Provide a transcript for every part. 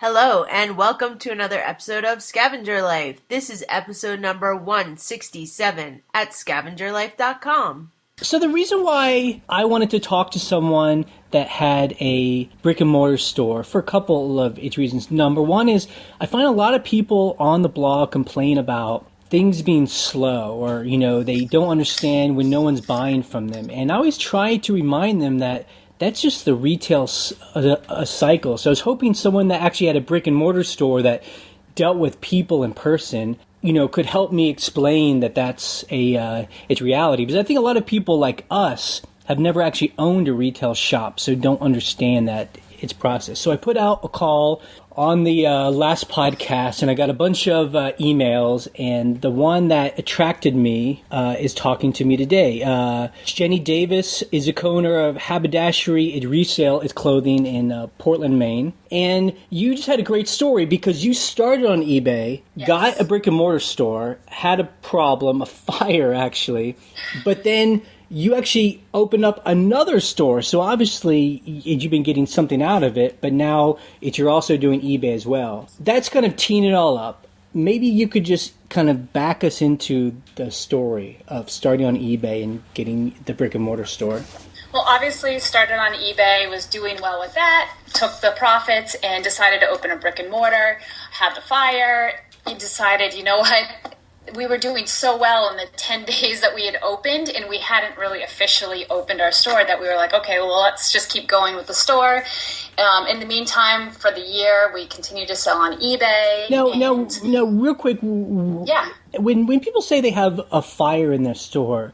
Hello, and welcome to another episode of Scavenger Life. This is episode number 167 at scavengerlife.com. So the reason why I wanted to talk to someone that had a brick and mortar store for a couple of reasons. Number one is I find a lot of people on the blog complain about things being slow or, they don't understand when no one's buying from them. And I always try to remind them that that's just the retail cycle. So I was hoping someone that actually had a brick and mortar store that dealt with people in person, could help me explain that that's it's reality. Because I think a lot of people like us have never actually owned a retail shop, so don't understand that it's process. So I put out a call on the last podcast, and I got a bunch of emails, and the one that attracted me is talking to me today. Jenny Davis is a co-owner of Haberdashery. It resale its clothing in Portland, Maine. And you just had a great story because you started on eBay, yes, got a brick and mortar store, had a problem, a fire actually, but then you actually opened up another store. So obviously you've been getting something out of it, but now you're also doing eBay as well. That's kind of teeing it all up. Maybe you could just kind of back us into the story of starting on eBay and getting the brick and mortar store. Well, obviously started on eBay, was doing well with that, took the profits and decided to open a brick and mortar, had the fire. You decided, you know what? We were doing so well in the 10 days that we had opened, and we hadn't really officially opened our store, that we were like, okay, well, let's just keep going with the store. In the meantime, for the year, we continued to sell on eBay. Now, real quick. Yeah. When people say they have a fire in their store,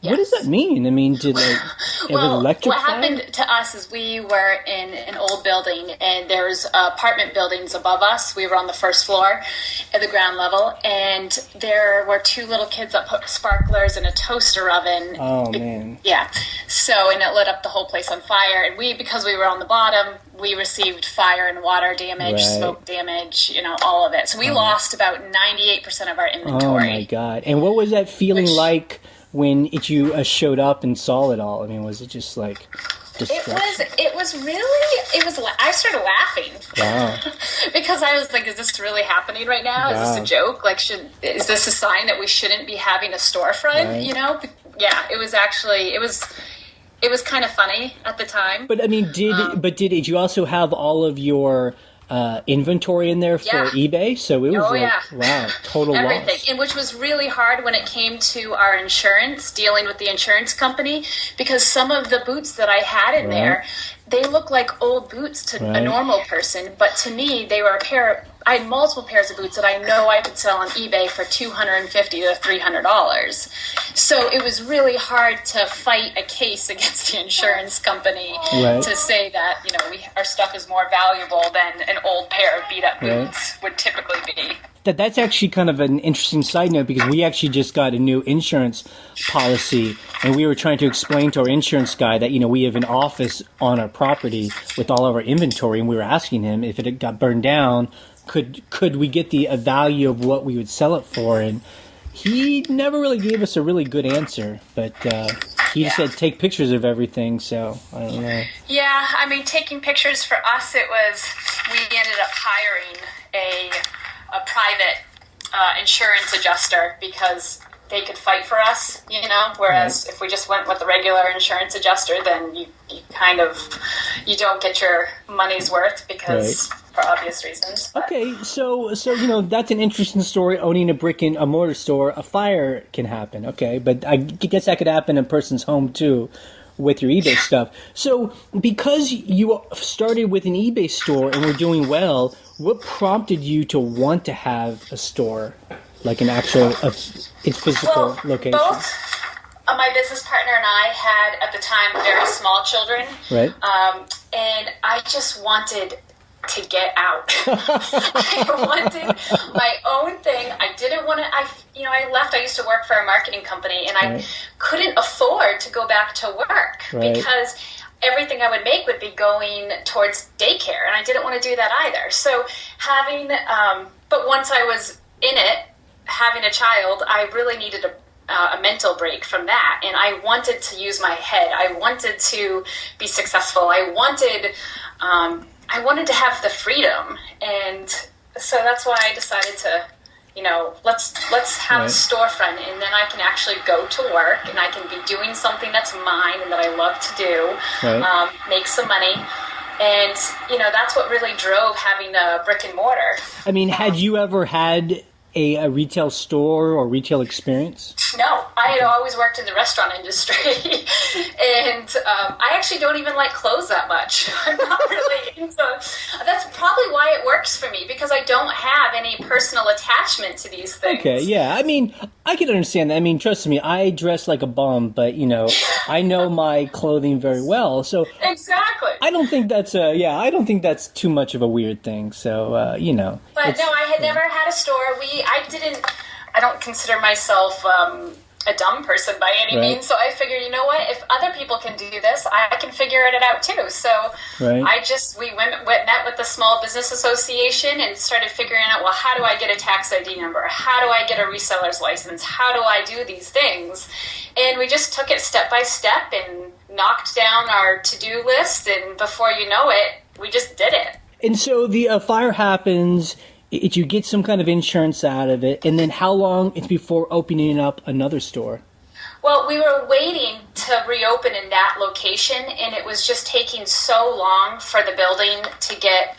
yes, what does that mean? I mean, did electric what fire? Happened to us is we were in an old building, and there's apartment buildings above us. We were on the first floor at the ground level, and there were two little kids that put sparklers in a toaster oven. Oh, man. Yeah. And it lit up the whole place on fire. And because we were on the bottom, we received fire and water damage, right, smoke damage, all of it. So we lost about 98% of our inventory. Oh, my God. And what was that feeling like when you showed up and saw it all? I mean, was it just like destruction? It was I started laughing. Wow. Because I was like, is this really happening right now? Wow. Is this a joke? Like, is this a sign that we shouldn't be having a storefront? Right. Yeah, it was kind of funny at the time. But I mean, did you also have all of your inventory in there for eBay? So it was wow, total everything loss. And which was really hard when it came to our insurance, dealing with the insurance company, because some of the boots that I had in there, they look like old boots to a normal person, but to me they were I had multiple pairs of boots that I know I could sell on eBay for $250 to $300. So it was really hard to fight a case against the insurance company to say that, our stuff is more valuable than an old pair of beat up boots would typically be. That's actually kind of an interesting side note, because we actually just got a new insurance policy, and we were trying to explain to our insurance guy that, we have an office on our property with all of our inventory, and we were asking him if it got burned down, could we get the value of what we would sell it for, and he never really gave us a really good answer, but he just said take pictures of everything, so I don't know. Yeah, I mean, taking pictures for us, we ended up hiring a private insurance adjuster because they could fight for us, whereas if we just went with the regular insurance adjuster, then you don't get your money's worth because for obvious reasons. But. Okay, so that's an interesting story. Owning a brick and mortar store, a fire can happen. Okay, but I guess that could happen in a person's home too, with your eBay stuff. So because you started with an eBay store and were doing well, what prompted you to want to have a store, like an actual physical location? Both my business partner and I had at the time very small children, right? And I just wanted to get out. I wanted my own thing. I didn't want to. I left. I used to work for a marketing company, and I couldn't afford to go back to work because everything I would make would be going towards daycare, and I didn't want to do that either. So but once I was in it, having a child, I really needed a mental break from that, and I wanted to use my head. I wanted to be successful. I wanted to have the freedom, and so that's why I decided to, let's have a storefront, and then I can actually go to work, and I can be doing something that's mine and that I love to do, make some money. And, that's what really drove having a brick and mortar. I mean, had you ever had a retail store or retail experience? No, I had always worked in the restaurant industry, and I actually don't even like clothes that much. I'm not really into. That's probably why it works for me, because I don't have any personal attachment to these things. Okay, yeah. I mean, I can understand that. I mean, trust me, I dress like a bum, but I know my clothing very well, so exactly. I don't think that's I don't think that's too much of a weird thing. So But no, I had never had a store. I don't consider myself a dumb person by any means, so I figured, if other people can do this, I can figure it out too. So we met with the Small Business Association and started figuring out, well, how do I get a tax ID number? How do I get a reseller's license? How do I do these things? And we just took it step by step and knocked down our to-do list, and before you know it, we just did it. And so the fire happens. You get some kind of insurance out of it, and then how long it's before opening up another store? Well, we were waiting to reopen in that location, and it was just taking so long for the building to get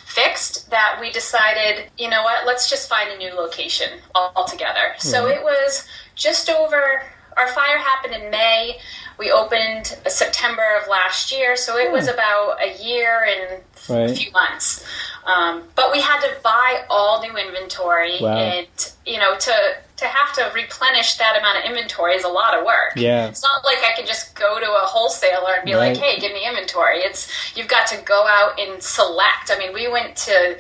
fixed that we decided, you know what, let's just find a new location altogether. So it was just over, our fire happened in May. We opened September of last year, so it was about a year and a few months. But we had to buy all new inventory, and to have to replenish that amount of inventory is a lot of work. Yeah. It's not like I can just go to a wholesaler and be like, hey, give me inventory. You've got to go out and select. I mean, we went to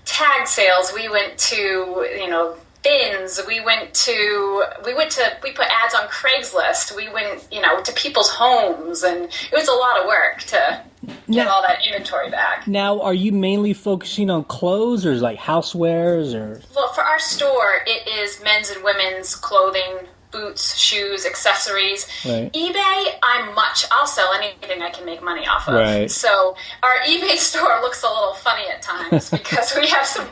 tag sales, we went to, bins, we put ads on Craigslist, we went, to people's homes, and it was a lot of work to get all that inventory back. Now, are you mainly focusing on clothes, or like housewares, or? Well, for our store, it is men's and women's clothing, boots, shoes, accessories. Right. eBay, I'll sell anything I can make money off of. Right. So our eBay store looks a little funny at times because we have some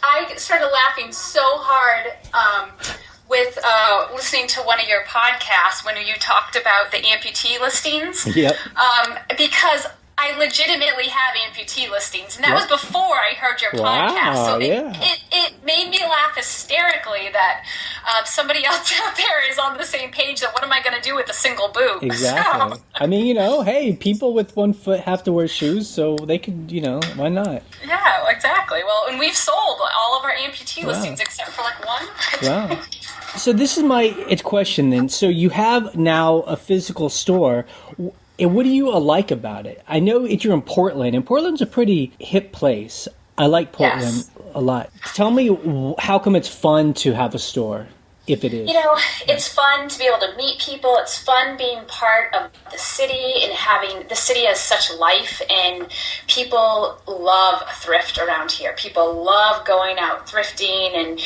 I started laughing so hard with listening to one of your podcasts when you talked about the amputee listings. Yep. Because I legitimately have amputee listings, and that was before I heard your podcast. So it made me laugh hysterically that somebody else out there is on the same page that what am I going to do with a single boot? Exactly. So, I mean, hey, people with one foot have to wear shoes, so they could, why not? Yeah, exactly. Well, and we've sold all of our amputee listings except for like one. Wow. So this is my question then. So you have now a physical store. And what do you like about it? I know you're in Portland, and Portland's a pretty hip place. I like Portland a lot. Tell me, how come it's fun to have a store, if it is? It's fun to be able to meet people. It's fun being part of the city and having the city has such life, and people love thrift around here. People love going out thrifting and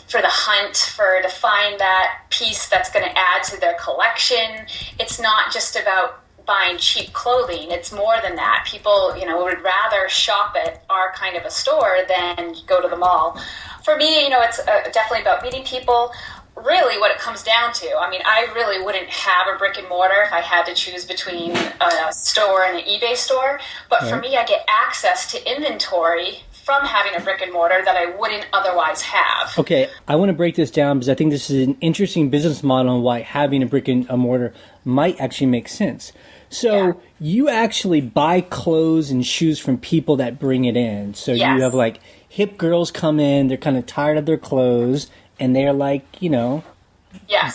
for the hunt, to find that piece that's going to add to their collection. It's not just about buying cheap clothing. It's more than that. People, would rather shop at our kind of a store than go to the mall. For me, it's definitely about meeting people. Really what it comes down to, I really wouldn't have a brick and mortar if I had to choose between a store and an eBay store. But for me, I get access to inventory from having a brick and mortar that I wouldn't otherwise have. Okay, I want to break this down because I think this is an interesting business model and why having a brick and mortar might actually make sense. So you actually buy clothes and shoes from people that bring it in. So you have like hip girls come in, they're kind of tired of their clothes, and they're like,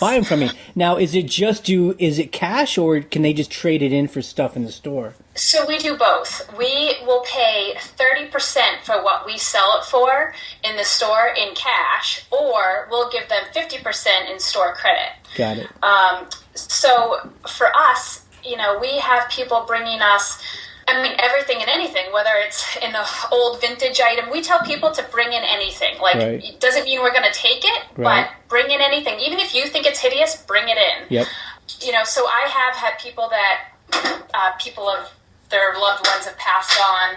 buy them from me. Now, is it cash, or can they just trade it in for stuff in the store? So we do both. We will pay 30% for what we sell it for in the store in cash, or we'll give them 50% in store credit. Got it. So for us, we have people bringing us, everything and anything, whether it's in the old vintage item. We tell people to bring in anything. It doesn't mean we're going to take it, but bring in anything. Even if you think it's hideous, bring it in. Yep. So I have had people that people of their loved ones have passed on,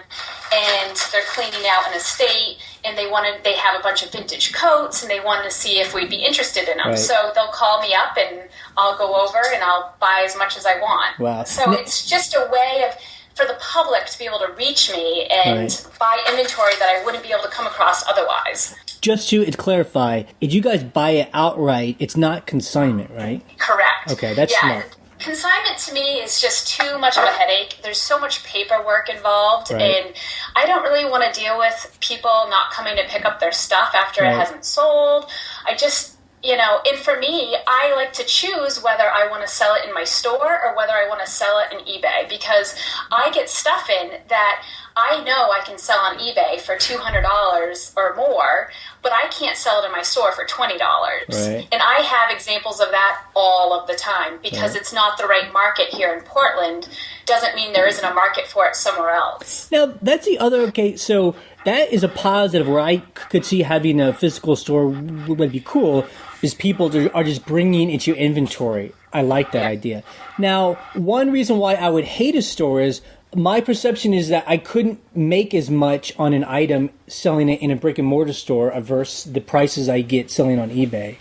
and they're cleaning out an estate, and they have a bunch of vintage coats, and they wanted to see if we'd be interested in them. Right. So they'll call me up, and I'll go over, and I'll buy as much as I want. Wow. So it's just a way for the public to be able to reach me and buy inventory that I wouldn't be able to come across otherwise. Just to clarify, if you guys buy it outright, it's not consignment, right? Correct. Okay, that's smart. Consignment to me is just too much of a headache. There's so much paperwork involved, and I don't really want to deal with people not coming to pick up their stuff after it hasn't sold. I just, and for me, I like to choose whether I want to sell it in my store or whether I want to sell it in eBay, because I get stuff in that I know I can sell on eBay for $200 or more, but I can't sell it in my store for $20. Right. And I have examples of that all of the time, because it's not the right market here in Portland. Doesn't mean there isn't a market for it somewhere else. Now, that's the other, so that is a positive where I could see having a physical store would be cool, is people are just bringing into your inventory. I like that idea. Now, one reason why I would hate a store is my perception is that I couldn't make as much on an item selling it in a brick and mortar store versus the prices I get selling on eBay.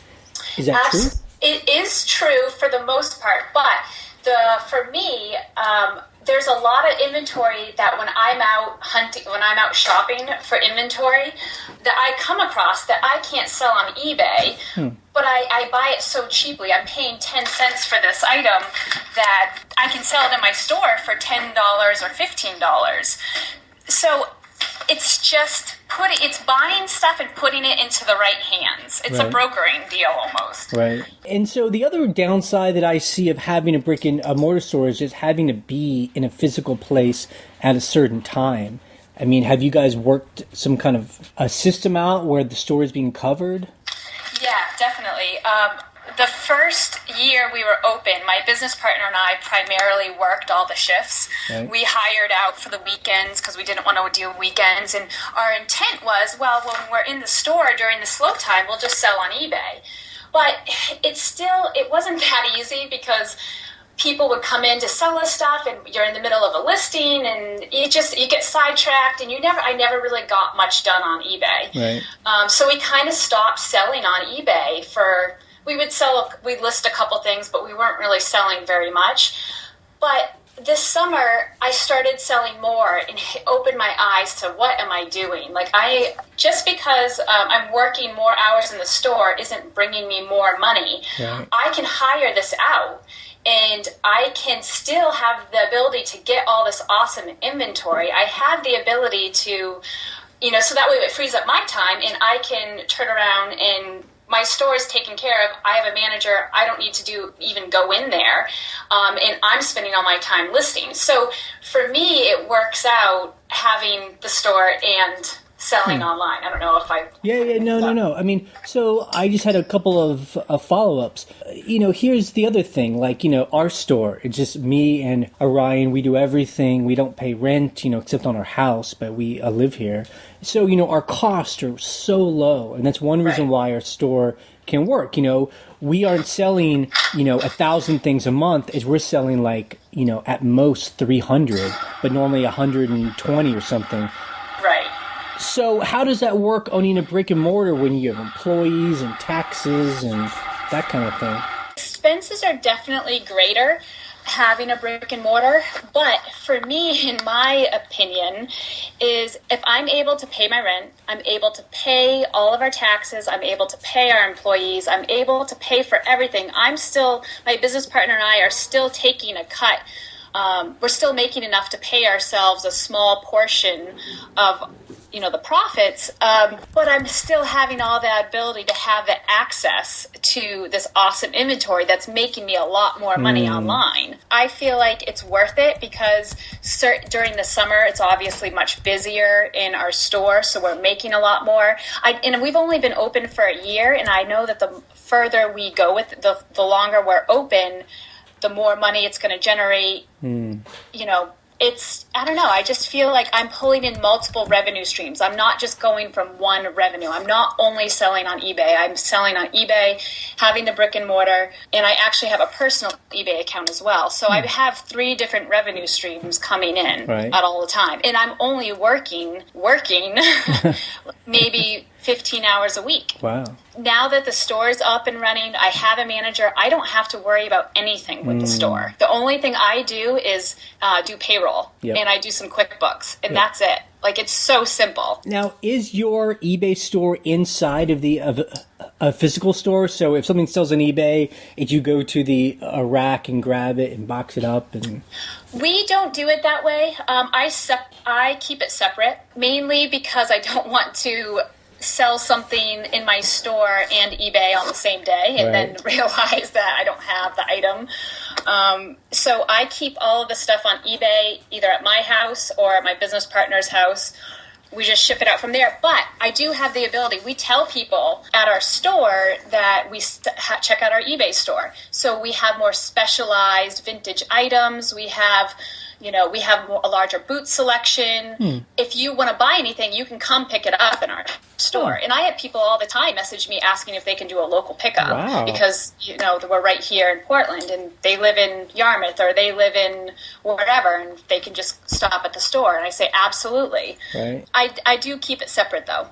Is that true? It is true for the most part, but for me, there's a lot of inventory that when I'm out hunting, when I'm out shopping for inventory, that I come across that I can't sell on eBay, but I buy it so cheaply. I'm paying 10 cents for this item that I can sell it in my store for $10 or $15. So it's just it's buying stuff and putting it into the right hands. It's a brokering deal almost. Right. And so the other downside that I see of having a brick and mortar store is just having to be in a physical place at a certain time. I mean, have you guys worked some kind of a system out where the store is being covered? Yeah, definitely. The first year we were open, my business partner and I primarily worked all the shifts. Right. We hired out for the weekends because we didn't want to do weekends. And our intent was, well, when we're in the store during the slow time, we'll just sell on eBay. But it wasn't that easy, because people would come in to sell us stuff, and you're in the middle of a listing, and you get sidetracked, and I never really got much done on eBay. Right. So we kind of stopped selling on eBay we'd list a couple things, but we weren't really selling very much. But this summer, I started selling more and opened my eyes to what am I doing? Just because I'm working more hours in the store isn't bringing me more money. Right. I can hire this out, and I can still have the ability to get all this awesome inventory. I have the ability to, so that way it frees up my time, and I can turn around and my store is taken care of. I have a manager. I don't need to even go in there. And I'm spending all my time listing. So for me, it works out having the store and selling online. I don't know if I... No. I mean, so I just had a couple of follow-ups. Here's the other thing. Our store, it's just me and Orion. We do everything. We don't pay rent, except on our house, but we live here. So, our costs are so low, and that's one reason why our store can work. We aren't selling, 1,000 things a month, as we're selling at most 300, but normally 120 or something. Right. So how does that work owning a brick and mortar when you have employees and taxes and that kind of thing? Expenses are definitely greater having a brick and mortar, but for me, in my opinion, is if I'm able to pay my rent, I'm able to pay all of our taxes, I'm able to pay our employees, I'm able to pay for everything. My business partner and I are still taking a cut. We're still making enough to pay ourselves a small portion of the profits, but I'm still having all that ability to have the access to this awesome inventory that's making me a lot more money online. I feel like it's worth it because during the summer, it's obviously much busier in our store, so we're making a lot more. And we've only been open for a year, and I know that the further we go with the longer we're open, the more money it's going to generate, I don't know, I just feel like I'm pulling in multiple revenue streams. I'm not just going from one revenue. I'm not only selling on eBay. I'm selling on eBay, having the brick and mortar, and I actually have a personal eBay account as well. So I have 3 different revenue streams coming in at all the time. And I'm only working maybe 15 hours a week. Wow. Now that the store is up and running, I have a manager. I don't have to worry about anything with the store. The only thing I do is do payroll, and I do some QuickBooks, and that's it. Like, it's so simple. Now, is your eBay store inside of a physical store? So if something sells on eBay, if you go to the rack and grab it and box it up? And we don't do it that way. I keep it separate, mainly because I don't want to sell something in my store and eBay on the same day and then realize that I don't have the item. So I keep all of the stuff on eBay, either at my house or at my business partner's house. We just ship it out from there. But I do have the ability. We tell people at our store that we check out our eBay store. So we have more specialized vintage items. We have a larger boot selection. If you want to buy anything, you can come pick it up in our store. And I have people all the time message me asking if they can do a local pickup because, we're right here in Portland and they live in Yarmouth or they live in wherever and they can just stop at the store. And I say, absolutely. Right. I do keep it separate, though.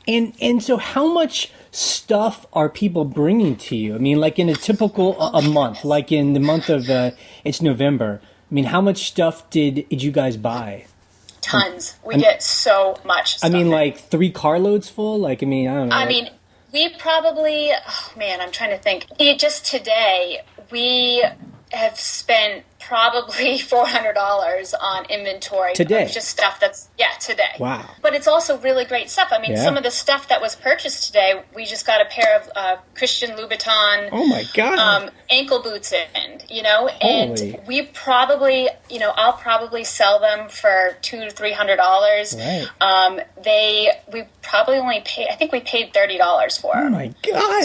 And so how much stuff are people bringing to you? I mean, like in a typical a month, like in the month of, it's November. I mean, how much stuff did you guys buy? Tons. We get so much stuff. I mean, like 3 carloads full? Like, I don't know. I mean, we probably, I'm trying to think. Just today, we have spent probably $400 on inventory. Today? Of just stuff that's, today. Wow. But it's also really great stuff. I mean, some of the stuff that was purchased today, we just got a pair of Christian Louboutin. Oh, my God. Ankle boots in, and we probably, I'll probably sell them for $200 to $300. Right. We probably only paid, I think we paid $30 for them. Oh, my God.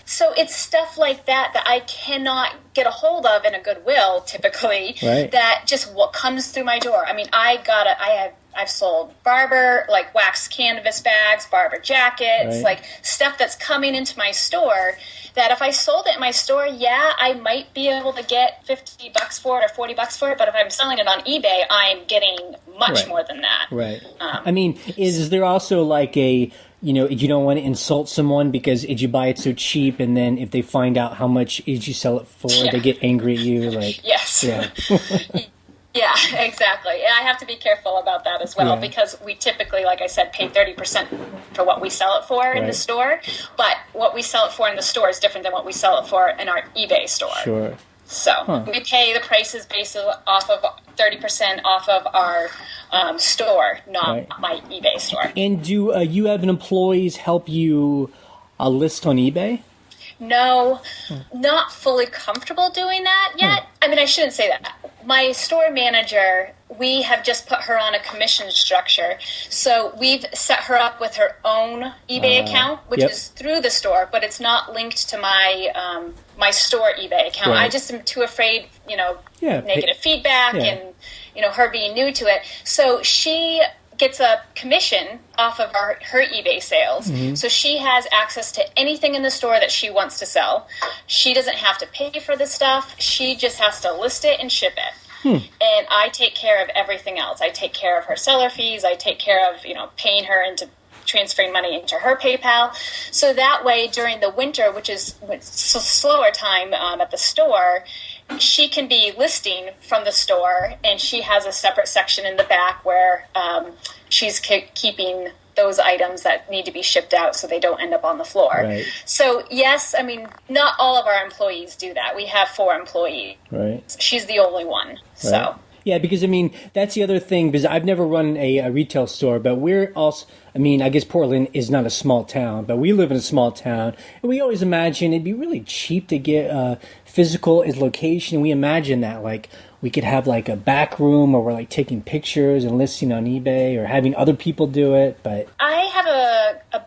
So it's stuff like that I cannot get a hold of in a Goodwill, typically, that just what comes through my door. I mean, I've sold barber, like wax canvas bags, barber jackets, like stuff that's coming into my store that if I sold it in my store, I might be able to get $50 for it or $40 for it. But if I'm selling it on eBay, I'm getting much more than that. Right. I mean, is there also like you don't want to insult someone because you buy it so cheap, and then if they find out how much you sell it for, they get angry at you? Like, yes. Yeah. Yeah, exactly. And I have to be careful about that as well because we typically, like I said, pay 30% for what we sell it for in the store. But what we sell it for in the store is different than what we sell it for in our eBay store. Sure. So we pay the prices based off of 30% off of our store, not my eBay store. And do you have employees help you list on eBay? No, not fully comfortable doing that yet. I mean, I shouldn't say that. My store manager, we have just put her on a commission structure. So we've set her up with her own eBay account, which is through the store, but it's not linked to my my store eBay account. I just am too afraid, negative feedback and, her being new to it. So she gets a commission off of her eBay sales. Mm-hmm. So she has access to anything in the store that she wants to sell. She doesn't have to pay for the stuff. She just has to list it and ship it. And I take care of everything else. I take care of her seller fees. I take care of, paying her into transferring money into her PayPal. So that way during the winter, which is slower time at the store, she can be listing from the store, and she has a separate section in the back where she's keeping those items that need to be shipped out so they don't end up on the floor. Right. So, yes, I mean, not all of our employees do that. We have 4 employees. Right. She's the only one. Right. So. Yeah, because, I mean, that's the other thing, because I've never run a retail store, but we're also, I mean, I guess Portland is not a small town, but we live in a small town, and we always imagine it'd be really cheap to get physical location. We imagine that, like, we could have, like, a back room where we're, like, taking pictures and listing on eBay or having other people do it, but... I have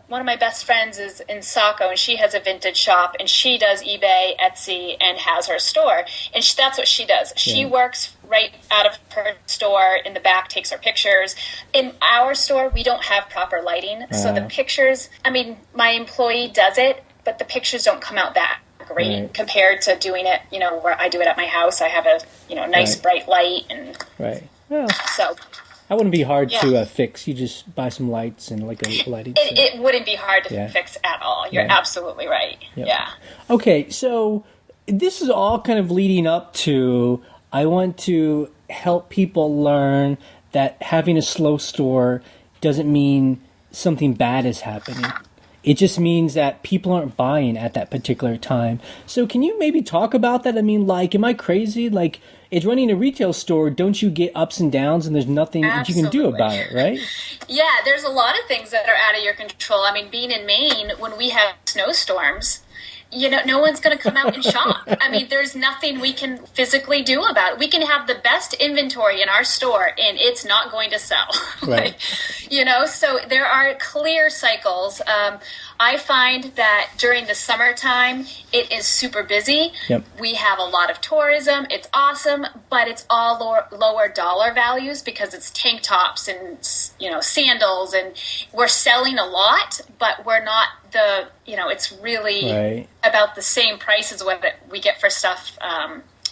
one of my best friends is in Saco, and she has a vintage shop, and she does eBay, Etsy, and has her store, and that's what she does. She works right out of her store in the back, takes her pictures. In our store, we don't have proper lighting. So the pictures, I mean, my employee does it, but the pictures don't come out that great compared to doing it, where I do it at my house. I have a, nice bright light and Well, so that wouldn't be hard to fix. You just buy some lights and like a lighting. It wouldn't be hard to fix at all. You're absolutely right. Yep. Yeah. Okay, so this is all kind of leading up to, I want to help people learn that having a slow store doesn't mean something bad is happening. It just means that people aren't buying at that particular time. So can you maybe talk about that? I mean, like, am I crazy? Like, it's running a retail store. Don't you get ups and downs and there's nothing that you can do about it, right? Yeah, there's a lot of things that are out of your control. I mean, being in Maine, when we have snowstorms, no one's going to come out and shop. I mean, there's nothing we can physically do about it. We can have the best inventory in our store, and it's not going to sell. Right. So there are clear cycles. I find that during the summertime, it is super busy. Yep. We have a lot of tourism. It's awesome, but it's all lower dollar values because it's tank tops and, sandals, and we're selling a lot, but we're not it's really about the same price as what we get for stuff,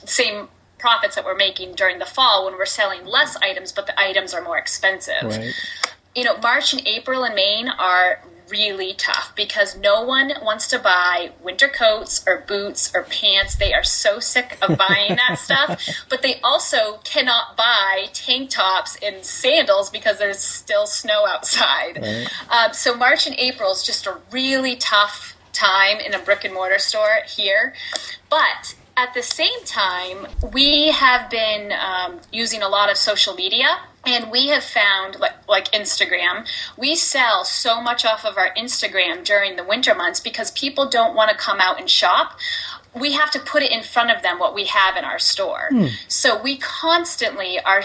same profits that we're making during the fall when we're selling less items, but the items are more expensive. Right. March and April in Maine are really tough because no one wants to buy winter coats or boots or pants. They are so sick of buying that stuff, but they also cannot buy tank tops and sandals because there's still snow outside. Right. So March and April is just a really tough time in a brick and mortar store here. But at the same time, we have been using a lot of social media, and we have found, like Instagram, we sell so much off of our Instagram during the winter months because people don't want to come out and shop. We have to put it in front of them, what we have in our store. So we constantly are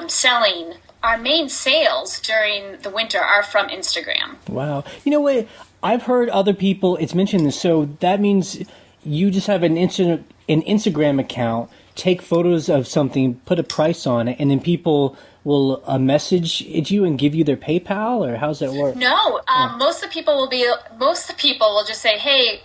selling. Our main sales during the winter are from Instagram. Wow. You know what? I've heard other people, it's mentioned this, so that means you just have an Instagram account, take photos of something, put a price on it, and then people will message you and give you their PayPal, or how's that work? No, most of the people will just say, hey,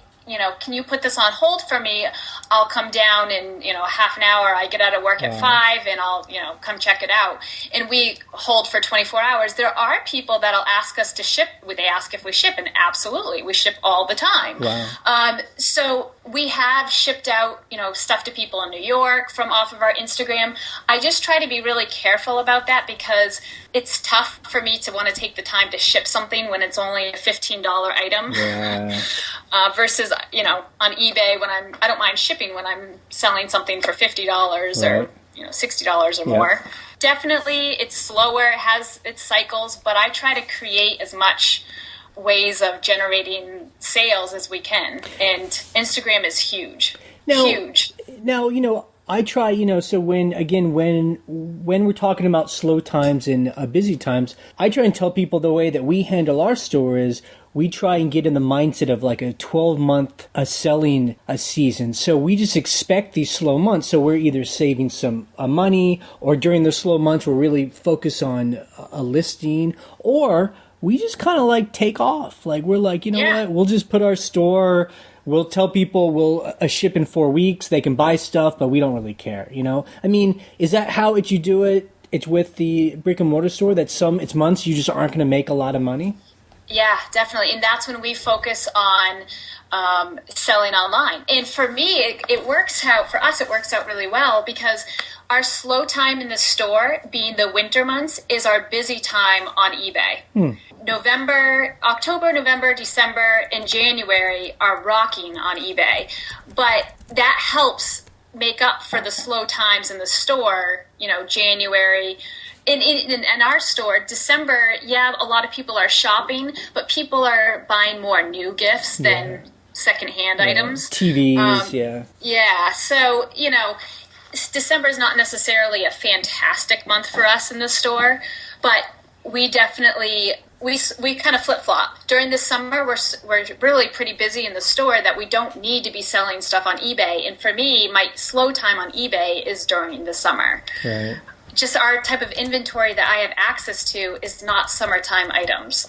can you put this on hold for me? I'll come down in, half an hour. I get out of work at 5 and I'll, come check it out. And we hold for 24 hours. There are people that'll ask us to ship. They ask if we ship, and absolutely, we ship all the time. Wow. So we have shipped out, stuff to people in New York from off of our Instagram. I just try to be really careful about that because it's tough for me to want to take the time to ship something when it's only a $15 item. Yeah. Versus, on eBay I don't mind shipping when I'm selling something for $50 or, $60 or more. Definitely, it's slower, it has its cycles, but I try to create as much ways of generating sales as we can. And Instagram is huge. Huge. Now, I try, so when we're talking about slow times and busy times, I try and tell people the way that we handle our store is we try and get in the mindset of like a 12-month selling a season. So we just expect these slow months. So we're either saving some money, or during the slow months we're really focused on a listing, or we just kind of like take off. Like we're like, what? We'll just put our store. We'll tell people we'll ship in 4 weeks. They can buy stuff, but we don't really care, I mean, is that how you do it? It's with the brick and mortar store that it's months you just aren't going to make a lot of money? Yeah, definitely. And that's when we focus on selling online. And for me, it works out, for us, it works out really well because our slow time in the store, being the winter months, is our busy time on eBay. October, November, December, and January are rocking on eBay. But that helps make up for the slow times in the store, January. In our store, December, a lot of people are shopping, but people are buying more new gifts than secondhand items. TVs, Yeah, so, December is not necessarily a fantastic month for us in the store, but we definitely we kind of flip-flop. During the summer, we're really pretty busy in the store that we don't need to be selling stuff on eBay. And for me, my slow time on eBay is during the summer. Right. Just our type of inventory that I have access to is not summertime items.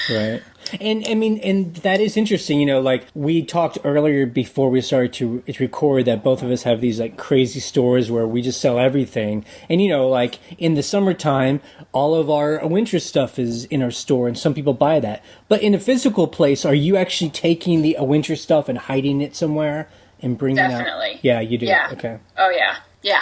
Right. And I mean, and that is interesting, you know, like we talked earlier before we started to record that both of us have these like crazy stores where we just sell everything. And, you know, like in the summertime, all of our winter stuff is in our store and some people buy that. But in a physical place, are you actually taking the winter stuff and hiding it somewhere and bringing it out? Definitely. Yeah, you do. Yeah. Okay. Oh, yeah. Yeah.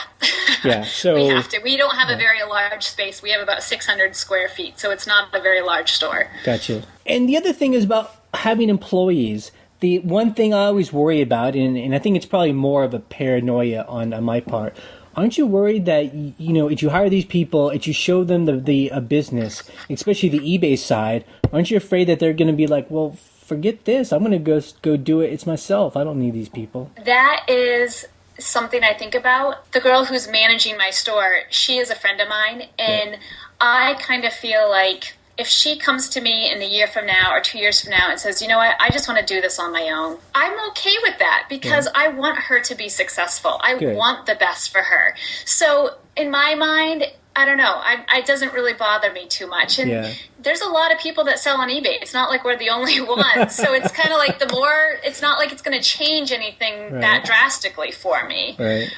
Yeah. So we have to. We don't have a very large space. We have about 600 square feet, so it's not a very large store. Gotcha. And the other thing is about having employees. The one thing I always worry about, and I think it's probably more of a paranoia on my part, aren't you worried that, you know, if you hire these people, if you show them the business, especially the eBay side, aren't you afraid that they're going to be like, well, forget this. I'm going to go do it. It's myself. I don't need these people. That is something I think about. The girl who's managing my store, she is a friend of mine, and I kind of feel like if she comes to me in a year from now or 2 years from now and says, you know what, I just want to do this on my own, I'm okay with that because I want her to be successful. I want the best for her. So in my mind, I don't know. It doesn't really bother me too much. And there's a lot of people that sell on eBay. It's not like we're the only ones. So it's kind of like it's not like it's going to change anything that drastically for me. Right.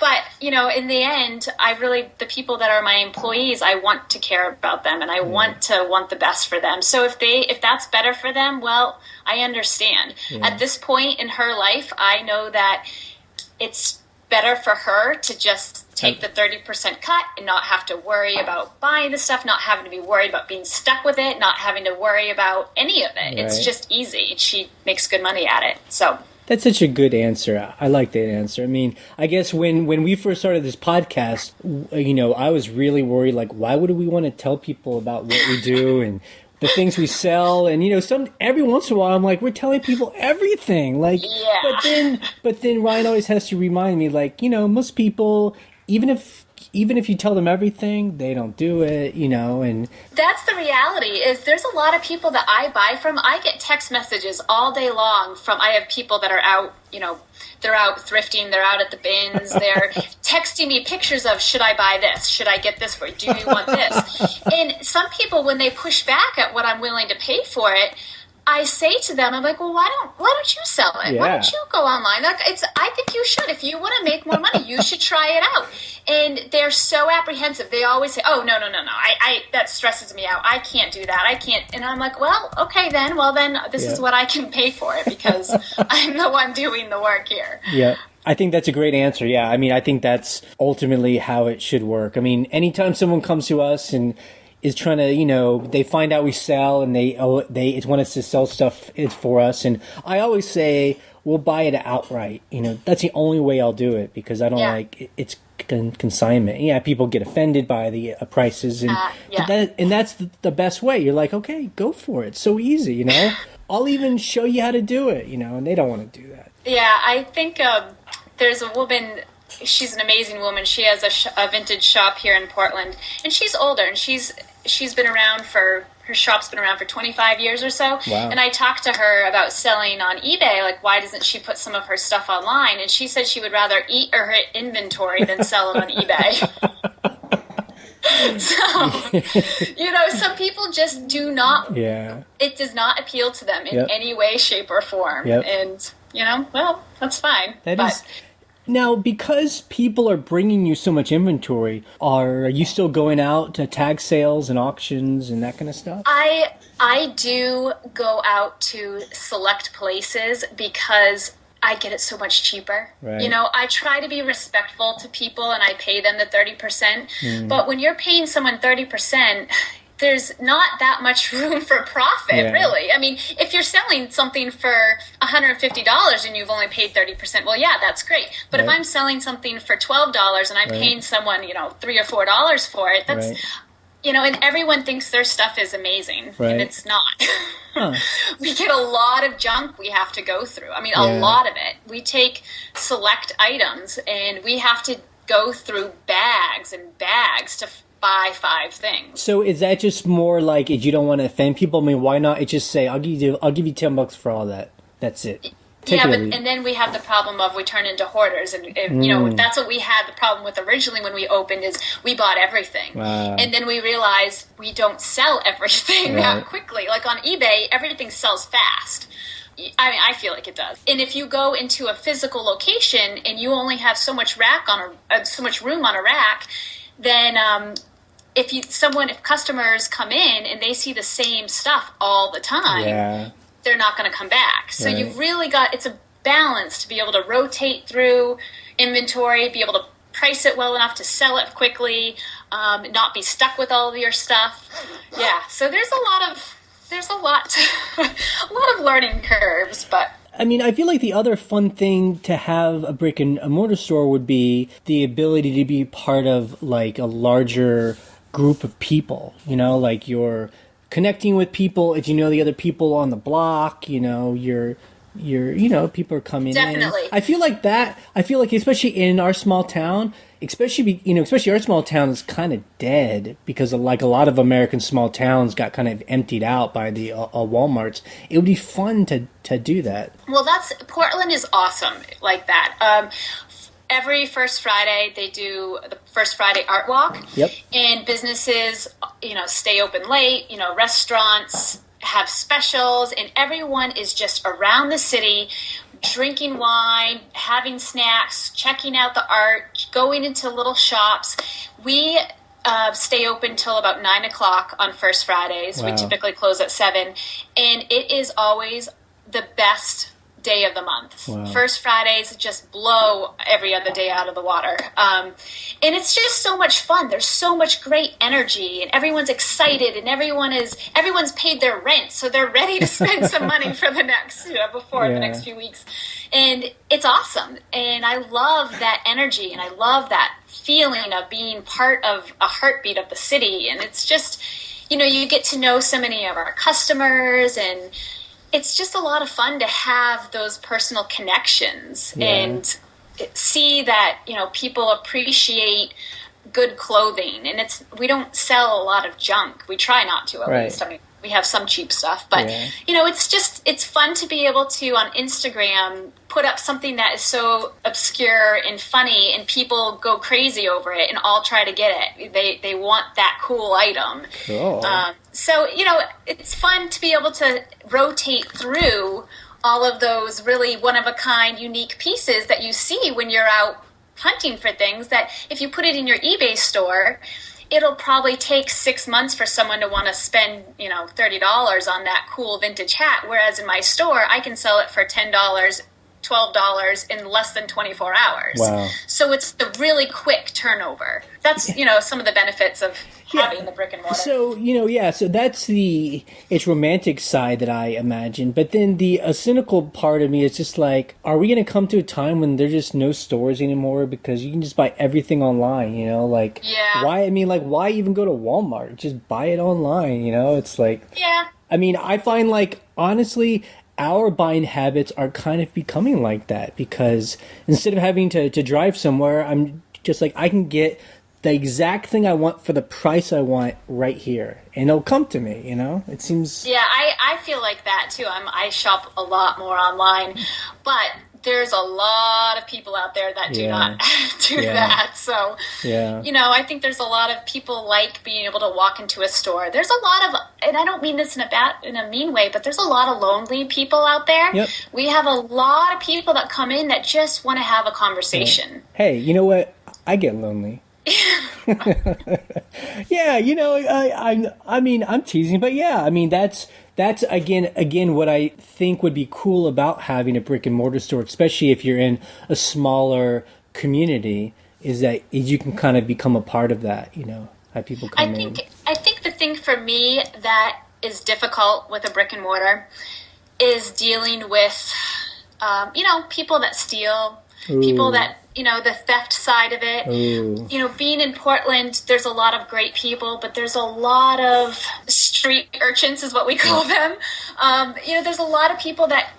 But, you know, in the end, the people that are my employees, I want to care about them and I want the best for them. So if that's better for them, well, I understand. At this point in her life, I know that it's better for her to just take the 30% cut and not have to worry about buying the stuff, not having to be worried about being stuck with it, not having to worry about any of it. Right. It's just easy. She makes good money at it. So that's such a good answer. I like that answer. I mean, I guess when we first started this podcast, you know, I was really worried, like, why would we want to tell people about what we do and the things we sell? And, you know, every once in a while, I'm like, we're telling people everything. Like, but then Ryan always has to remind me, like, you know, most people, even if you tell them everything, they don't do it, you know, and that's the reality. Is there's a lot of people that I buy from. I get text messages all day long I have people that are out, you know, they're out thrifting, they're out at the bins, they're texting me pictures of, should I buy this? Should I get this for you? Do you want this? And some people, when they push back at what I'm willing to pay for it, I say to them, I'm like, well, why don't you sell it? Yeah. Why don't you go online? Like, I think you should. If you want to make more money, you should try it out. And they're so apprehensive. They always say, oh, no. I that stresses me out. I can't do that. I can't. And I'm like, well, okay, then. Well, then this is what I can pay for it because I'm the one doing the work here. Yeah. I think that's a great answer. Yeah. I mean, I think that's ultimately how it should work. I mean, anytime someone comes to us and is trying to, you know, they find out we sell and they want us to sell stuff for us. And I always say, we'll buy it outright. You know, that's the only way I'll do it because I don't like it's consignment. Yeah, people get offended by the prices and that's the best way. You're like, okay, go for it. It's so easy, you know. I'll even show you how to do it, you know, and they don't want to do that. Yeah, I think there's a woman. She's an amazing woman. She has a vintage shop here in Portland, and she's older, and she's been around her shop's been around for 25 years or so. Wow. And I talked to her about selling on eBay, like why doesn't she put some of her stuff online? And she said she would rather eat her inventory than sell it on eBay. So, you know, some people just do not, it does not appeal to them in any way, shape, or form. And, you know, well, that's fine. Now, because people are bringing you so much inventory, are you still going out to tag sales and auctions and that kind of stuff? I do go out to select places because I get it so much cheaper. Right. You know, I try to be respectful to people and I pay them the 30%. But when you're paying someone 30%, there's not that much room for profit, really. I mean, if you're selling something for $150 and you've only paid 30%, well, yeah, that's great. But if I'm selling something for $12 and I'm paying someone, you know, $3 or $4 for it, that's, you know, and everyone thinks their stuff is amazing, and it's not. We get a lot of junk we have to go through. I mean, a lot of it. We take select items and we have to go through bags and bags buy 5 things. So is that just more like if you don't want to offend people? I mean, why not just say, I'll give you $10 for all that. That's it. Yeah, and then we have the problem of we turn into hoarders, and you know, that's what we had the problem with originally when we opened, is we bought everything, and then we realized we don't sell everything that quickly. Like on eBay, everything sells fast. I mean, I feel like it does. And if you go into a physical location and you only have so much so much room on a rack, then if customers come in and they see the same stuff all the time, they're not going to come back. So you've really it's a balance to be able to rotate through inventory, be able to price it well enough to sell it quickly, not be stuck with all of your stuff. Yeah, so there's a lot of learning curves, but I mean, I feel like the other fun thing to have a brick and mortar store would be the ability to be part of like a larger group of people, you know, like you're connecting with people. If you know the other people on the block, you know, you're people are coming Definitely. in. I feel like especially in our small town, especially our small town is kind of dead because like a lot of American small towns got kind of emptied out by the Walmarts. It would be fun to do that. Well, Portland is awesome like that. Every First Friday, they do the First Friday Art Walk. Yep. And businesses, stay open late, restaurants have specials, and everyone is just around the city drinking wine, having snacks, checking out the art, going into little shops. We stay open till about 9 o'clock on First Fridays. Wow. We typically close at 7, and it is always the best day of the month. Wow. First Fridays just blow every other day out of the water. And it's just so much fun. There's so much great energy, and everyone's excited, and everyone's paid their rent, so they're ready to spend some money for the next, the next few weeks. And it's awesome. And I love that energy, and I love that feeling of being part of a heartbeat of the city. And it's just, you get to know so many of our customers, and it's just a lot of fun to have those personal connections and see that, people appreciate good clothing. And we don't sell a lot of junk. We try not to, at least. I mean, we have some cheap stuff, but it's fun to be able to on Instagram put up something that is so obscure and funny, and people go crazy over it and all try to get it. They want that cool item. Cool. So it's fun to be able to rotate through all of those really one of a kind, unique pieces that you see when you're out hunting for things. That if you put it in your eBay store, it'll probably take 6 months for someone to want to spend, $30 on that cool vintage hat. Whereas in my store, I can sell it for $10, $12 in less than 24 hours. Wow. So it's a really quick turnover. That's, some of the benefits of having the brick and mortar. So, so that's its romantic side that I imagine. But then the cynical part of me is just like, are we going to come to a time when there's just no stores anymore because you can just buy everything online, Why even go to Walmart? Just buy it online, It's like... Yeah. I mean, I find, honestly... our buying habits are kind of becoming like that because instead of having to drive somewhere, I'm just like, I can get the exact thing I want for the price I want right here, and it'll come to me, It seems... Yeah, I feel like that, too. I shop a lot more online, but there's a lot of people out there that do not do that. So, I think there's a lot of people like being able to walk into a store. There's a lot of, and I don't mean this in a mean way, but there's a lot of lonely people out there. Yep. We have a lot of people that come in that just want to have a conversation. Yeah. Hey, you know what? I get lonely. Yeah, I'm teasing, but that's again what I think would be cool about having a brick and mortar store, especially if you're in a smaller community, is that you can kind of become a part of that, have people come in. I think the thing for me that is difficult with a brick and mortar is dealing with, people that steal, people that, the theft side of it. Ooh. Being in Portland, there's a lot of great people, but there's a lot of street urchins is what we call them. There's a lot of people that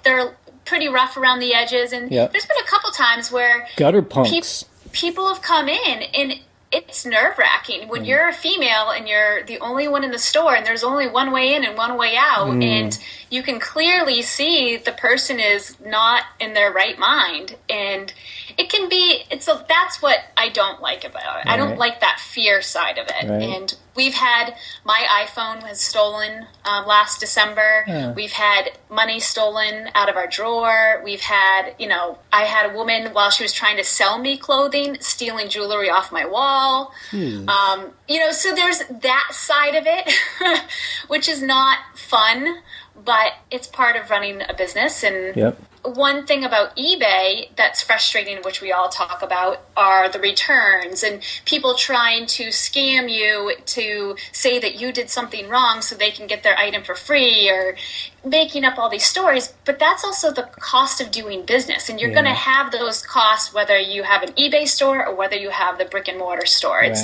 they're pretty rough around the edges. And there's been a couple times where gutter punks. People have come in, and it's nerve-wracking when you're a female and you're the only one in the store and there's only one way in and one way out, and you can clearly see the person is not in their right mind, and it can be, that's what I don't like about it. I don't like that fear side of it. And we've had, my iPhone was stolen last December. We've had money stolen out of our drawer. We've had, I had a woman while she was trying to sell me clothing, stealing jewelry off my wall. So there's that side of it, which is not fun, but it's part of running a business. And one thing about eBay that's frustrating, which we all talk about, are the returns and people trying to scam you to say that you did something wrong so they can get their item for free, or making up all these stories. But that's also the cost of doing business, and you're going to have those costs whether you have an eBay store or whether you have the brick and mortar store. It's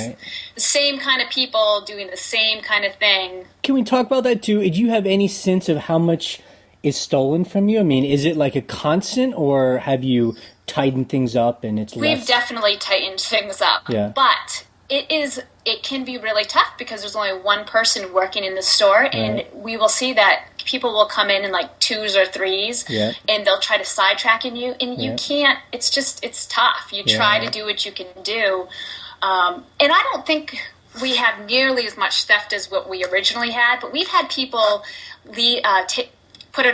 the same kind of people doing the same kind of thing. Can we talk about that too? Do you have any sense of how much is stolen from you? I mean, is it like a constant, or have you tightened things up and it's less? We've definitely tightened things up. But it can be really tough because there's only one person working in the store, and we will see that people will come in like twos or threes, and they'll try to sidetrack you, and you can't. It's tough. You try to do what you can do, and I don't think we have nearly as much theft as what we originally had, but we've had people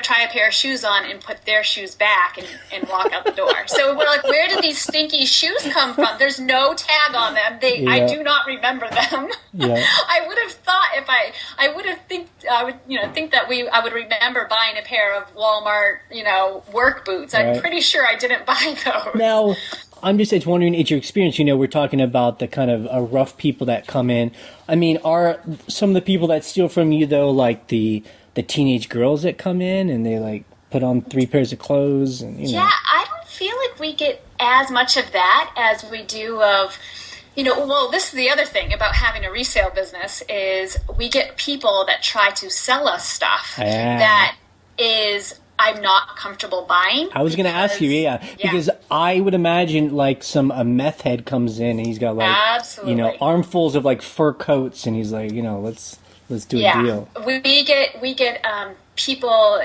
try a pair of shoes on and put their shoes back and walk out the door. So we're like, where did these stinky shoes come from? There's no tag on them. I do not remember them. I would have thought I would remember buying a pair of Walmart, work boots. I'm pretty sure I didn't buy those. Now, I'm just wondering, it's your experience, we're talking about the kind of rough people that come in. I mean, are some of the people that steal from you, though, like the teenage girls that come in and they like put on 3 pairs of clothes and I don't feel like we get as much of that as we do of this is the other thing about having a resale business is we get people that try to sell us stuff that is I'm not comfortable buying. I was going to ask you, because I would imagine like a meth head comes in and he's got like armfuls of like fur coats and he's like, let's do a deal. We get people.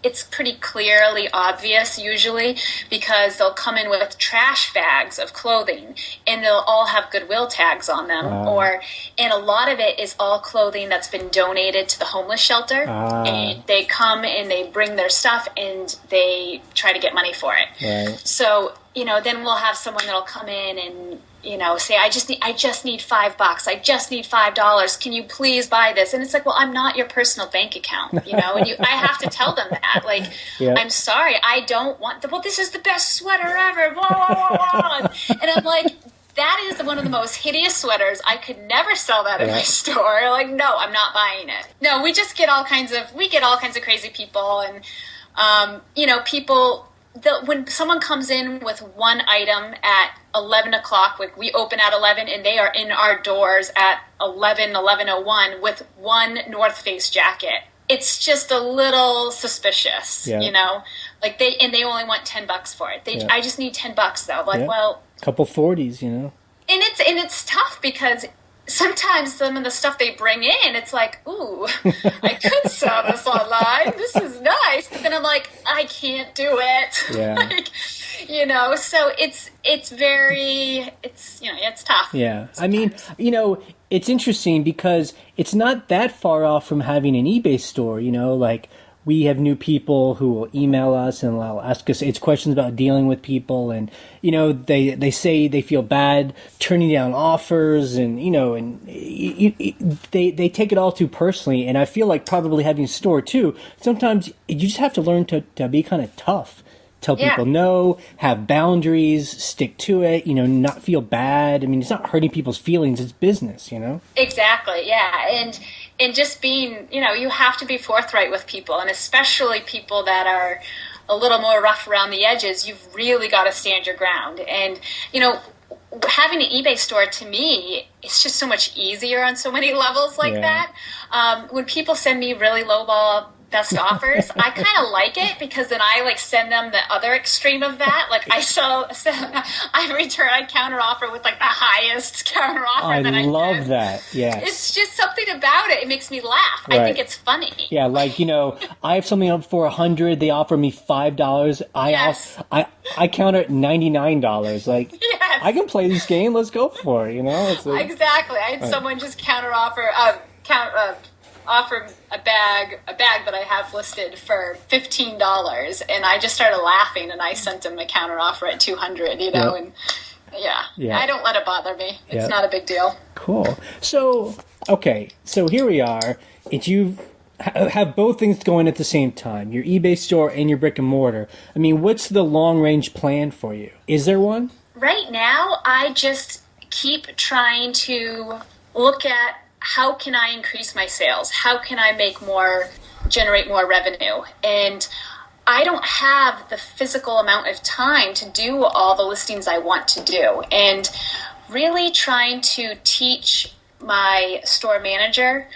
It's pretty clearly obvious usually because they'll come in with trash bags of clothing and they'll all have Goodwill tags on them, and a lot of it is all clothing that's been donated to the homeless shelter. And they come and they bring their stuff and they try to get money for it. Right. So then we'll have someone that'll come in and say, I just need $5. I just need $5. Can you please buy this? And it's like, well, I'm not your personal bank account, and I have to tell them that. Like, I'm sorry, I don't want this is the best sweater ever. Blah, blah, blah, blah. And I'm like, that is one of the most hideous sweaters. I could never sell that in my store. Like, no, I'm not buying it. No, we get all kinds of crazy people, and people. When someone comes in with one item at 11 o'clock, we open at 11 and they are in our doors at 11:01 with one North Face jacket. It's just a little suspicious, like they only want $10 for it. I just need $10 though. Like, well, couple 40s, And it's tough because sometimes some of the stuff they bring in, it's like, ooh, I could sell this online. This is nice. But then I'm like, I can't do it. Yeah. So it's tough. Yeah. Sometimes. I mean, it's interesting because it's not that far off from having an eBay store, like we have new people who will email us and they'll ask us questions about dealing with people, and they say they feel bad turning down offers, and they take it all too personally. And I feel like probably having a store too, sometimes you just have to learn to be kind of tough. Tell people no, have boundaries, stick to it, not feel bad. I mean, it's not hurting people's feelings, it's business, Exactly, yeah. And just being, you have to be forthright with people, and especially people that are a little more rough around the edges. You've really got to stand your ground. And, having an eBay store, to me, it's just so much easier on so many levels like that. When people send me really lowball best offers, I kind of like it, because then I like send them the other extreme of that. Like I counter offer with like the highest counter offer that I love that. Yes. It's just something about it. It makes me laugh. Right. I think it's funny. Yeah. Like, I have something up for $100. They offer me $5. I counter at $99. Like, yes. I can play this game. Let's go for it. It's like, exactly. I had someone just counter offer, offer a bag that I have listed for $15, and I just started laughing, and I sent him a counter offer at $200, and I don't let it bother me. It's not a big deal. Cool. So here we are. You have both things going at the same time, your eBay store and your brick and mortar. I mean, what's the long range plan for you? Is there one? Right now, I just keep trying to look at how can I increase my sales? How can I generate more revenue? And I don't have the physical amount of time to do all the listings I want to do. And really trying to teach my store manager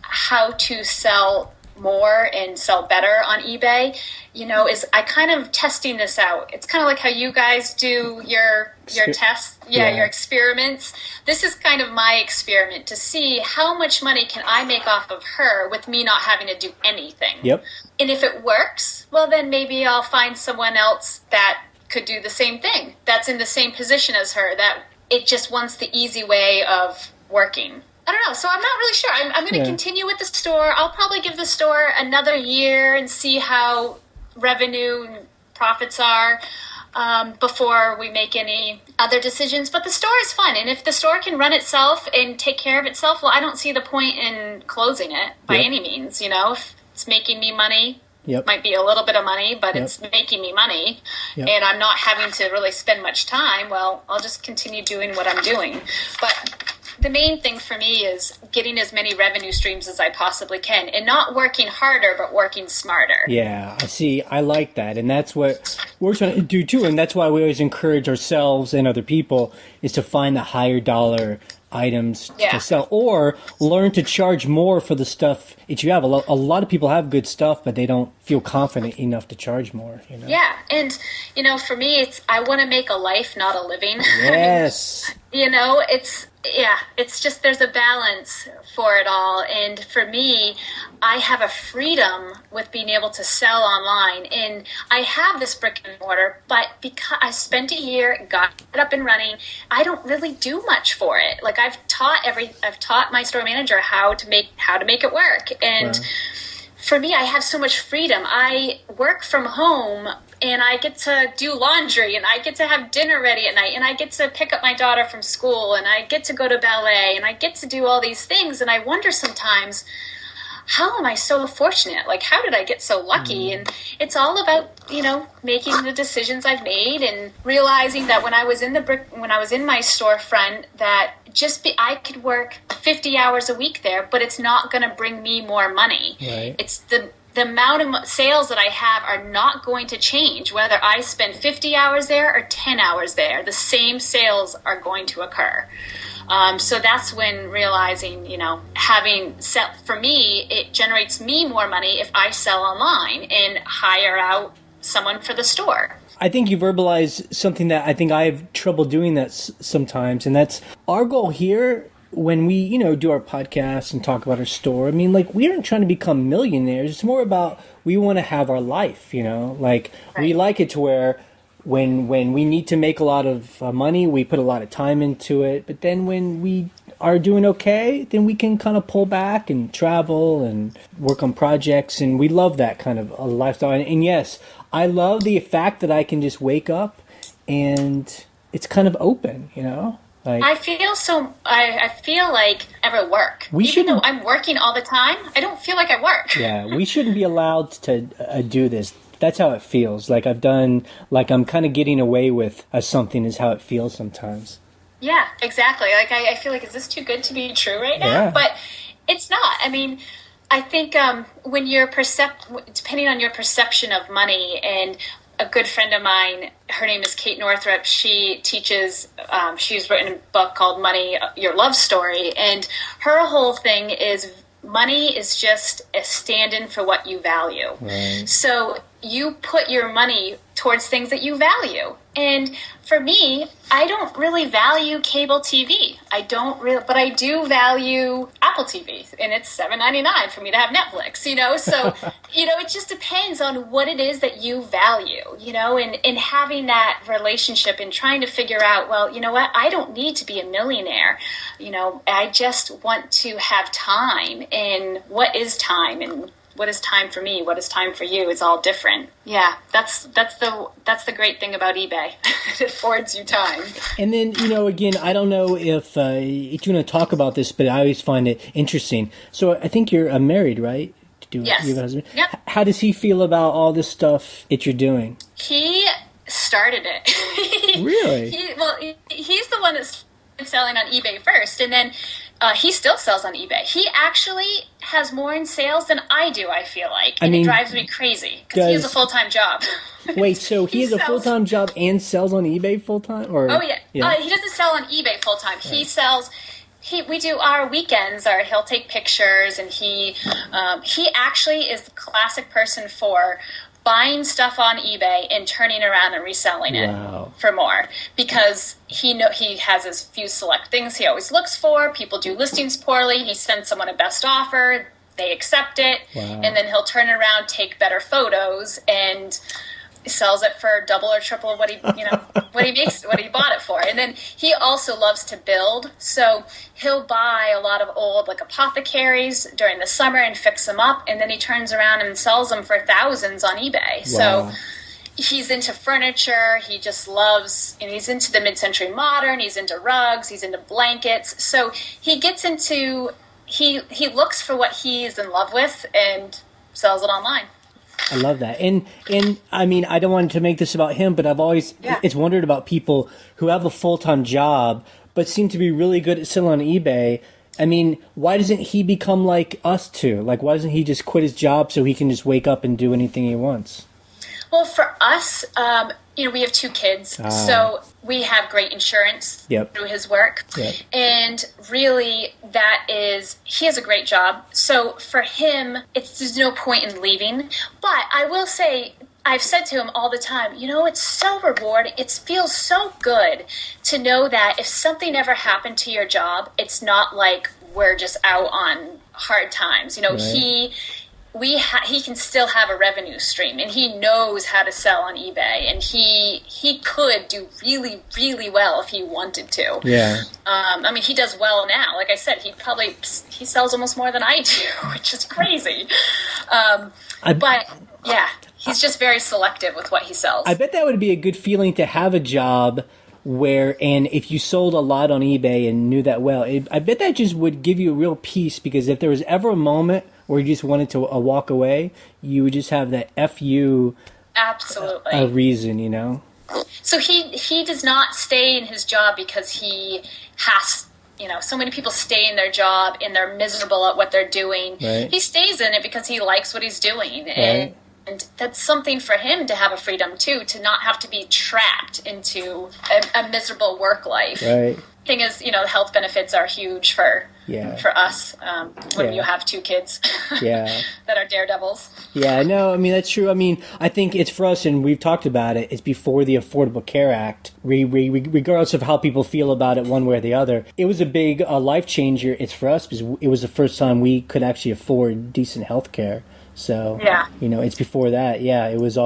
how to sell more and sell better on eBay, is I kind of testing this out. It's kind of like how you guys do your tests, your experiments. This is kind of my experiment to see how much money can I make off of her with me not having to do anything. Yep. And if it works, well, then maybe I'll find someone else that could do the same thing, that's in the same position as her, that it just wants the easy way of working. I don't know. So I'm not really sure. I'm going to continue with the store. I'll probably give the store another year and see how revenue and profits are before we make any other decisions. But the store is fun. And if the store can run itself and take care of itself, well, I don't see the point in closing it by any means. If it's making me money, might be a little bit of money, but it's making me money, and I'm not having to really spend much time, well, I'll just continue doing what I'm doing. But the main thing for me is getting as many revenue streams as I possibly can, and not working harder, but working smarter. Yeah, I see. I like that. And that's what we're trying to do too. And that's why we always encourage ourselves and other people is to find the higher dollar items to sell, or learn to charge more for the stuff that you have. A lot of people have good stuff, but they don't feel confident enough to charge more. Yeah, and for me, I want to make a life, not a living. Yes. It's just there's a balance for it all. And for me, I have a freedom with being able to sell online. And I have this brick and mortar, but because I spent a year, got it up and running, I don't really do much for it. Like I've taught my store manager how to make it work. And for me, I have so much freedom. I work from home, and I get to do laundry, and I get to have dinner ready at night, and I get to pick up my daughter from school, and I get to go to ballet, and I get to do all these things. And I wonder sometimes, how am I so fortunate? Like, how did I get so lucky? And it's all about, making the decisions I've made and realizing that when I was in my storefront, that I could work 50 hours a week there, but it's not going to bring me more money. Right. It's the amount of sales that I have are not going to change whether I spend 50 hours there or 10 hours there. The same sales are going to occur. So that's when realizing, for me, it generates me more money if I sell online and hire out someone for the store. I think you verbalize something that I think I have trouble doing that sometimes, and that's our goal here when we, do our podcast and talk about our store. I mean, like, we aren't trying to become millionaires. It's more about we want to have our life, we like it to where when we need to make a lot of money, we put a lot of time into it. But then when we are doing okay, then we can kind of pull back and travel and work on projects. And we love that kind of a lifestyle. And yes, I love the fact that I can just wake up and it's kind of open, Like, I feel like I ever work. Even though I'm working all the time, I don't feel like I work. Yeah, we shouldn't be allowed to do this. That's how it feels. Like I'm kind of getting away with something is how it feels sometimes. Yeah, exactly. Like I feel like, is this too good to be true right now? Yeah. But it's not. I mean, I think when depending on your perception of money and a good friend of mine, her name is Kate Northrup. She teaches, she's written a book called Money, Your Love Story. And her whole thing is money is just a stand-in for what you value. Right. So you put your money towards things that you value. And for me, I don't really value cable TV. But I do value Apple TV, and it's $7.99 for me to have Netflix, So, it just depends on what it is that you value, and having that relationship and trying to figure out, well, you know what, I don't need to be a millionaire. I just want to have time, and what is time, and what is time for me? What is time for you? It's all different. Yeah, that's the great thing about eBay. It affords you time. And then, again, I don't know if you want to talk about this, but I always find it interesting. So I think you're married, right? Yes. You have a husband? Yep. How does he feel about all this stuff that you're doing? He started it. Really? He's the one that's selling on eBay first, and then he still sells on eBay. He actually has more in sales than I do, I feel like. And it drives me crazy because he has a full-time job. Wait, so he has a full-time job and sells on eBay full-time? Oh, yeah. He doesn't sell on eBay full-time. Right. He sells... we do our weekends, or he'll take pictures, and he actually is the classic person for buying stuff on eBay and turning around and reselling it for more, because he has his few select things he always looks for. People do listings poorly. He sends someone a best offer. They accept it. Wow. And then he'll turn around, take better photos, and sells it for double or triple what he what he bought it for. And then he also loves to build, so he'll buy a lot of old apothecaries during the summer and fix them up, and then he turns around and sells them for thousands on eBay. Wow. So he's into furniture. He just loves, he's into the mid-century modern. He's into rugs. He's into blankets. So he gets into he looks for what he's in love with and sells it online. I love that. And I mean, I don't want to make this about him, but I've always it's wondered about people who have a full-time job but seem to be really good at selling on eBay. I mean, why doesn't he become like us two? Like, why doesn't he just quit his job so he can just wake up and do anything he wants? Well, for us, we have 2 kids, so we have great insurance through his work. Yep. And really, he has a great job. So for him, there's no point in leaving. But I will say, I've said to him all the time, it's so rewarding. It feels so good to know that if something ever happened to your job, it's not like we're just out on hard times. Right. He can still have a revenue stream, and he knows how to sell on eBay, and he could do really, really well if he wanted to. Yeah. He does well now. Like I said, he sells almost more than I do, which is crazy. He's just very selective with what he sells. I bet that would be a good feeling to have a job and if you sold a lot on eBay and knew that well, I bet that just would give you a real peace, because if there was ever a moment where you just wanted to walk away, you would just have that FU absolutely a reason, So he does not stay in his job because he has, so many people stay in their job and they're miserable at what they're doing. Right. He stays in it because he likes what he's doing. Right. And that's something for him to have a freedom, too, to not have to be trapped into a miserable work life. Right. Thing is, the health benefits are huge for us when you have 2 kids that are daredevils. Yeah, no, that's true. I think it's for us, and we've talked about it, it's before the Affordable Care Act. Regardless of how people feel about it one way or the other, it was a big life changer. It's for us because it was the first time we could actually afford decent health care. So, it's before that. Yeah, it was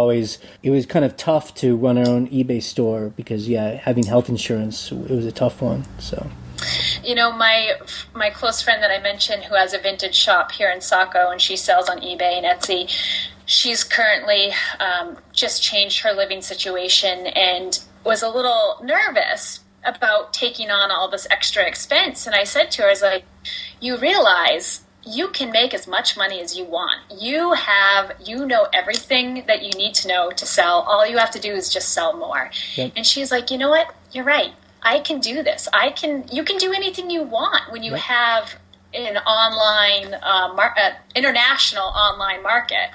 kind of tough to run our own eBay store because, having health insurance, it was a tough one. So, my close friend that I mentioned who has a vintage shop here in Saco, and she sells on eBay and Etsy, she's currently just changed her living situation and was a little nervous about taking on all this extra expense. And I said to her, I was like, you realize you can make as much money as you want. You know everything that you need to know to sell. All you have to do is just sell more. Yep. And she's like, you know what? You're right. I can do this. You can do anything you want when you have an online, international online market.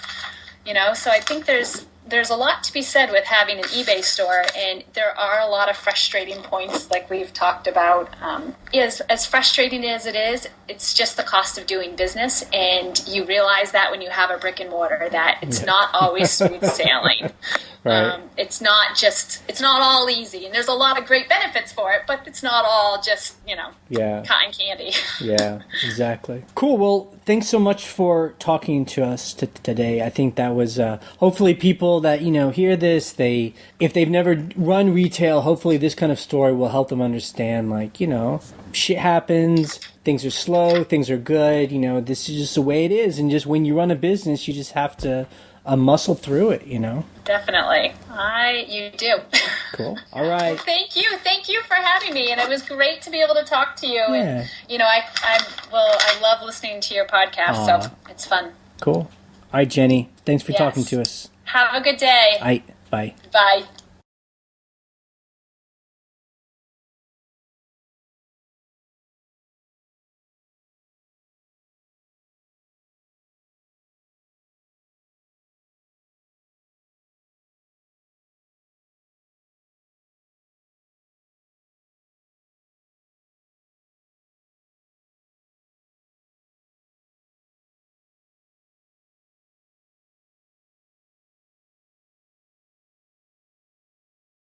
So I think there's there's a lot to be said with having an eBay store, and there are a lot of frustrating points like we've talked about. As frustrating as it is, it's just the cost of doing business, and you realize that when you have a brick and mortar that it's not always smooth sailing. Right. It's not all easy, and there's a lot of great benefits for it, but it's not all just, cotton candy. Yeah, exactly. Cool. Well, thanks so much for talking to us today. I think that was, hopefully people that, hear this, if they've never run retail, hopefully this kind of story will help them understand, shit happens, things are slow, things are good, this is just the way it is. And just when you run a business, you just have to muscle through it, Definitely. You do. Cool. All right. Well, thank you for having me, and it was great to be able to talk to you. Yeah. And I love listening to your podcast, so it's fun. Cool. All right, Jenny. Thanks for talking to us. Have a good day. All right. Bye. Bye.